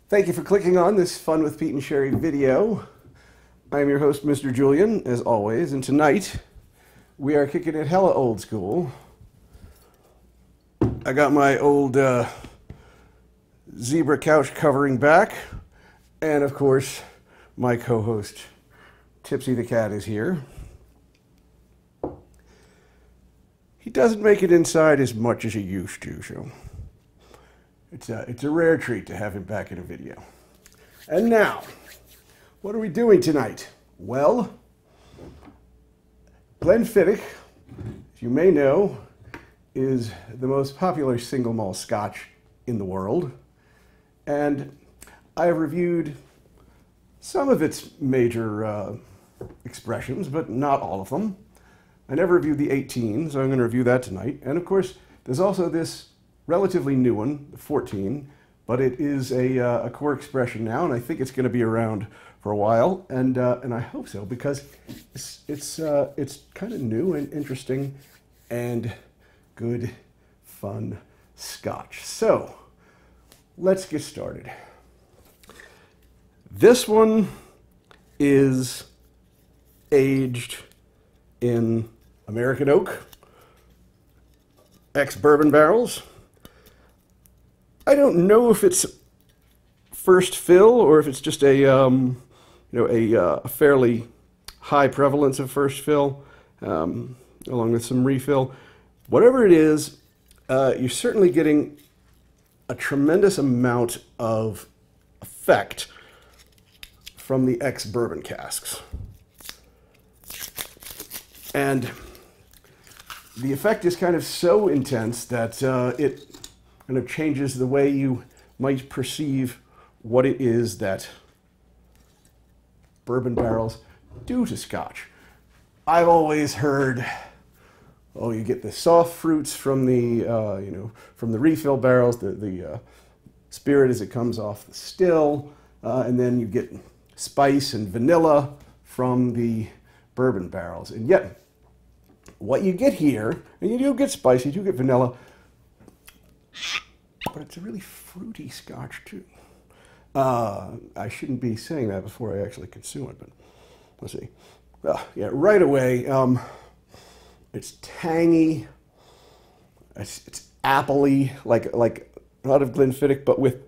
Thank you for clicking on this Fun with Pete and Sherry video. I am your host, Mr. Julian, as always, and tonight we are kicking it hella old school. I got my old zebra couch covering back, and of course, my co-host, Tipsy the cat, is here. He doesn't make it inside as much as he used to, so it's a rare treat to have him back in a video. And now, what are we doing tonight? Well, Glenfiddich, as you may know, is the most popular single malt scotch in the world. And I have reviewed some of its major expressions, but not all of them. I never reviewed the 18, so I'm going to review that tonight. And of course, there's also this relatively new one, the 14, but it is a core expression now, and I think it's going to be around for a while, and I hope so, because it's kind of new and interesting and good, fun scotch. So let's get started. This one is aged in American oak, ex-bourbon barrels. I don't know if it's first fill or if it's just a fairly high prevalence of first fill, along with some refill. Whatever it is, you're certainly getting a tremendous amount of effect from the ex-bourbon casks. And the effect is kind of so intense that it kind of changes the way you might perceive what it is that bourbon barrels do to scotch. I've always heard, oh, you get the soft fruits from the from the refill barrels, the spirit as it comes off the still, and then you get spice and vanilla from the bourbon barrels. And yet, what you get here, and you do get spice, you do get vanilla, but it's a really fruity scotch too. I shouldn't be saying that before I actually consume it, but let's see. Yeah, right away, it's tangy, it's appley, like a lot of Glenfiddich, but with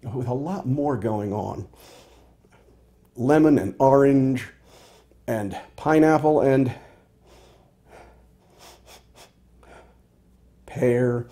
a lot more going on. Lemon and orange and pineapple and pear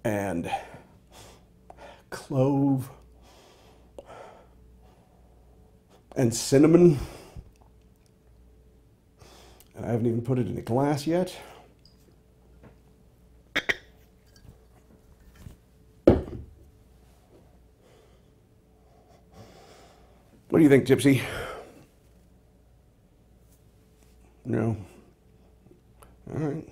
and clove and cinnamon. And I haven't even put it in a glass yet. What do you think, Tipsy? No. All right.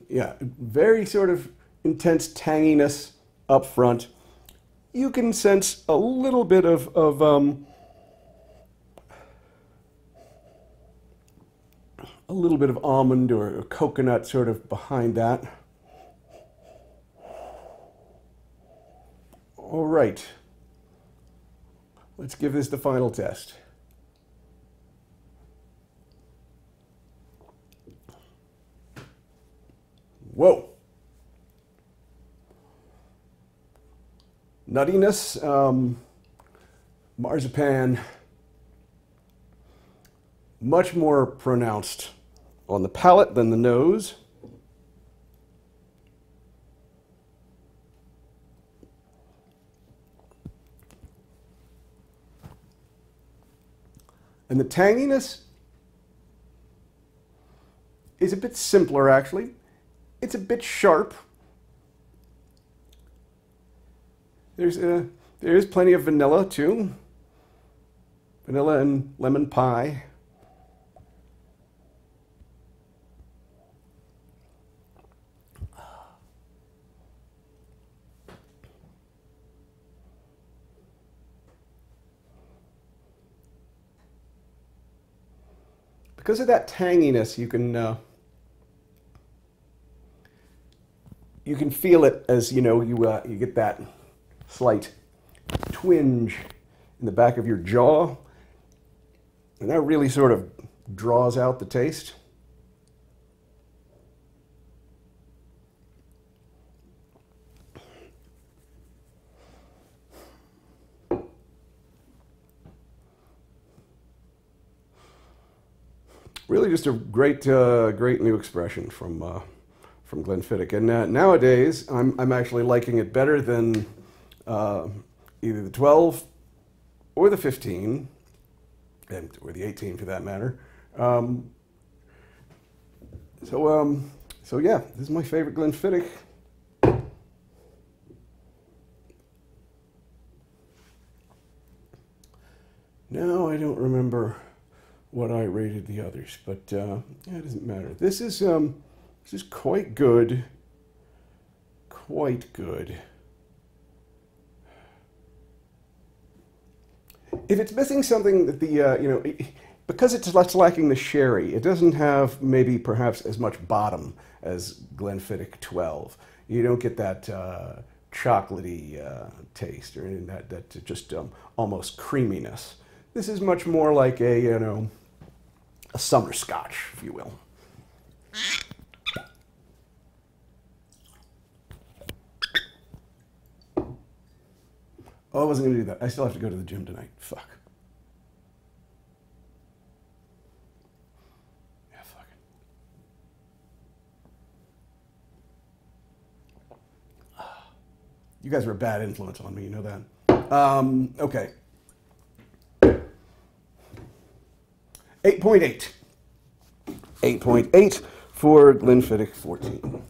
Yeah, very sort of intense tanginess up front. You can sense a little bit of almond or coconut sort of behind that. All right, let's give this the final test. Whoa. Nuttiness, marzipan, much more pronounced on the palate than the nose. And the tanginess is a bit simpler, actually. It's a bit sharp. There is plenty of vanilla, too. Vanilla and lemon pie. because of that tanginess, you can feel it as you get that slight twinge in the back of your jaw, and that really sort of draws out the taste. Really just a great new expression from Glenfiddich. And nowadays, I'm actually liking it better than either the 12 or the 15, or the 18 for that matter. So yeah, this is my favorite Glenfiddich. Now I don't remember what I rated the others, but yeah, it doesn't matter. This is quite good, quite good. If it's missing something that the because it's lacking the sherry, it doesn't have maybe perhaps as much bottom as Glenfiddich 12. You don't get that chocolatey taste or that just almost creaminess. This is much more like a summer scotch, if you will. Oh, I wasn't going to do that. I still have to go to the gym tonight. Fuck. Yeah, fuck it. You guys are a bad influence on me, you know that. Okay. 8.8. 8.8 for Glenfiddich 14.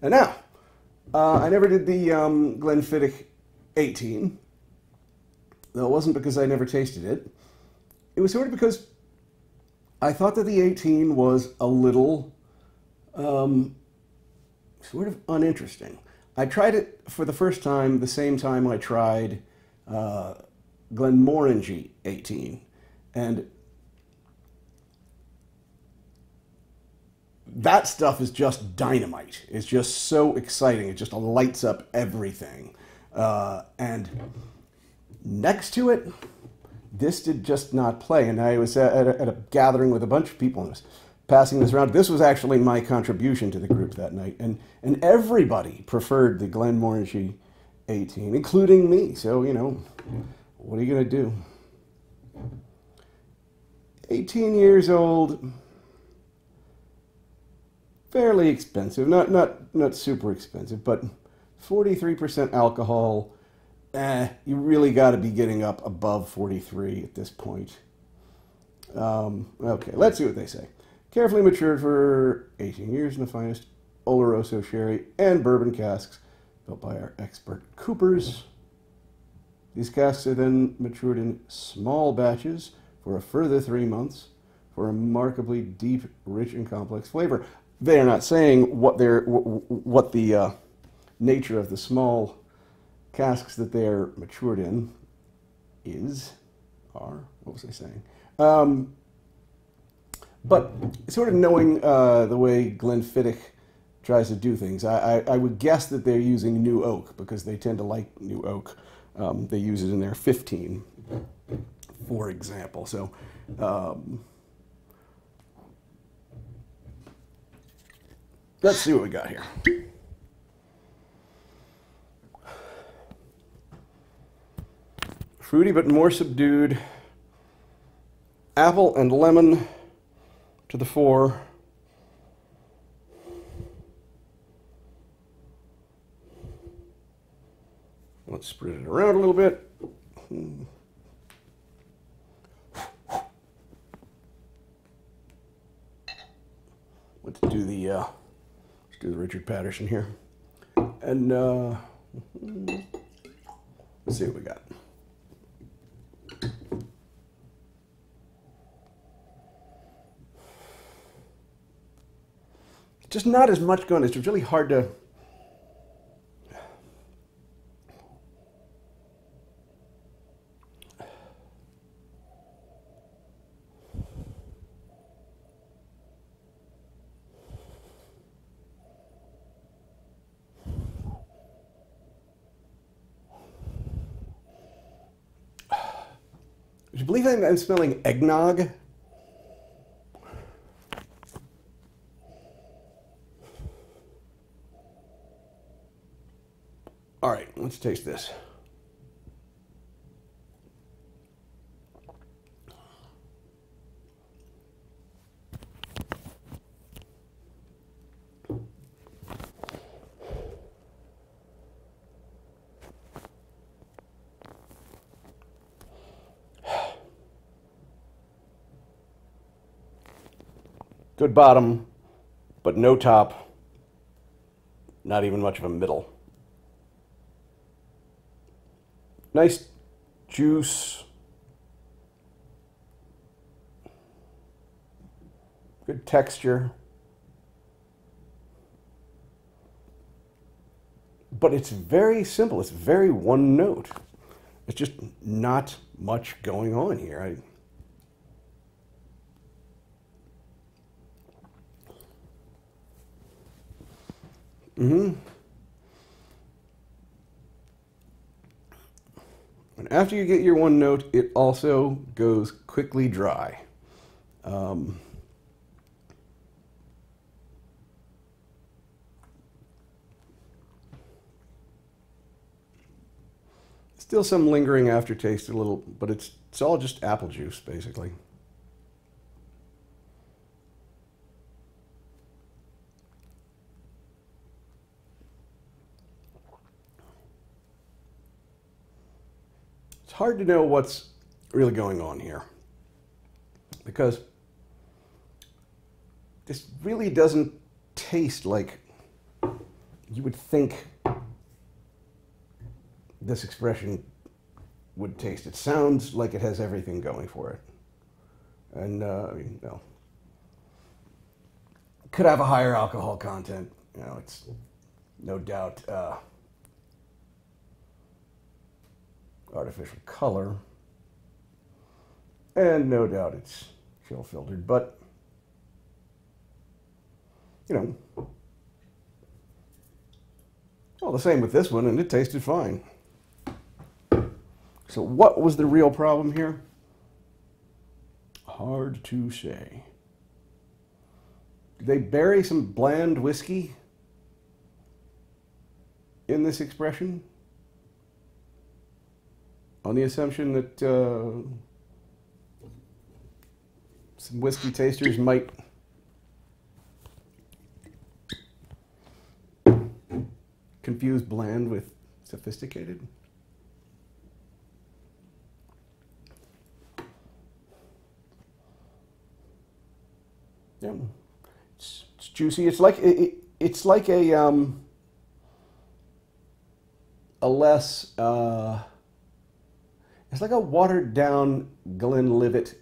And now, I never did the Glenfiddich 18. Though it wasn't because I never tasted it. It was sort of because I thought that the 18 was a little sort of uninteresting. I tried it for the first time the same time I tried Glenmorangie 18. And that stuff is just dynamite. It's just so exciting. It just lights up everything. And next to it, this did just not play. And I was at a gathering with a bunch of people and was passing this around. This was actually my contribution to the group that night. And everybody preferred the Glenmorangie 18, including me. So, what are you going to do? 18 years old. Fairly expensive, not super expensive, but 43% alcohol. You really got to be getting up above 43 at this point. Okay, let's see what they say. Carefully matured for 18 years in the finest Oloroso sherry and bourbon casks built by our expert coopers. These casks are then matured in small batches for a further 3 months for a remarkably deep, rich, and complex flavor. They are not saying what the nature of the small casks that they're matured in are. What was I saying? But sort of knowing the way Glenfiddich tries to do things, I would guess that they're using new oak because they tend to like new oak. They use it in their 15, for example. So. Let's see what we got here. Fruity but more subdued. Apple and lemon to the fore. Let's spread it around a little bit. Let's do the Richard Patterson here. And let's see what we got. Just not as much going. It's really hard to. Would you believe I'm smelling eggnog? All right, let's taste this. Good bottom, but no top. Not even much of a middle. Nice juice. Good texture. But it's very simple. It's very one note. It's just not much going on here. And after you get your one note, it also goes quickly dry. Still some lingering aftertaste a little, but it's all just apple juice, basically. It's hard to know what's really going on here because this really doesn't taste like you would think this expression would taste. It sounds like it has everything going for it. And, well, could have a higher alcohol content. You know, it's no doubt artificial color. And no doubt it's chill filtered, but, you know, well, the same with this one, and it tasted fine. So what was the real problem here? Hard to say. Did they bury some bland whiskey in this expression? On the assumption that some whiskey tasters might confuse bland with sophisticated? Yeah, it's juicy. It's like it's like a less it's like a watered down Glenliddich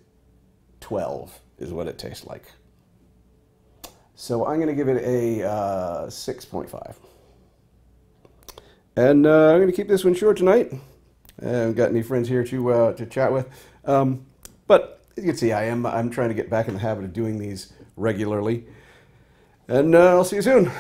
12 is what it tastes like. So I'm going to give it a 6.5. And I'm going to keep this one short tonight. I haven't got any friends here to chat with. But as you can see, I'm trying to get back in the habit of doing these regularly. And I'll see you soon.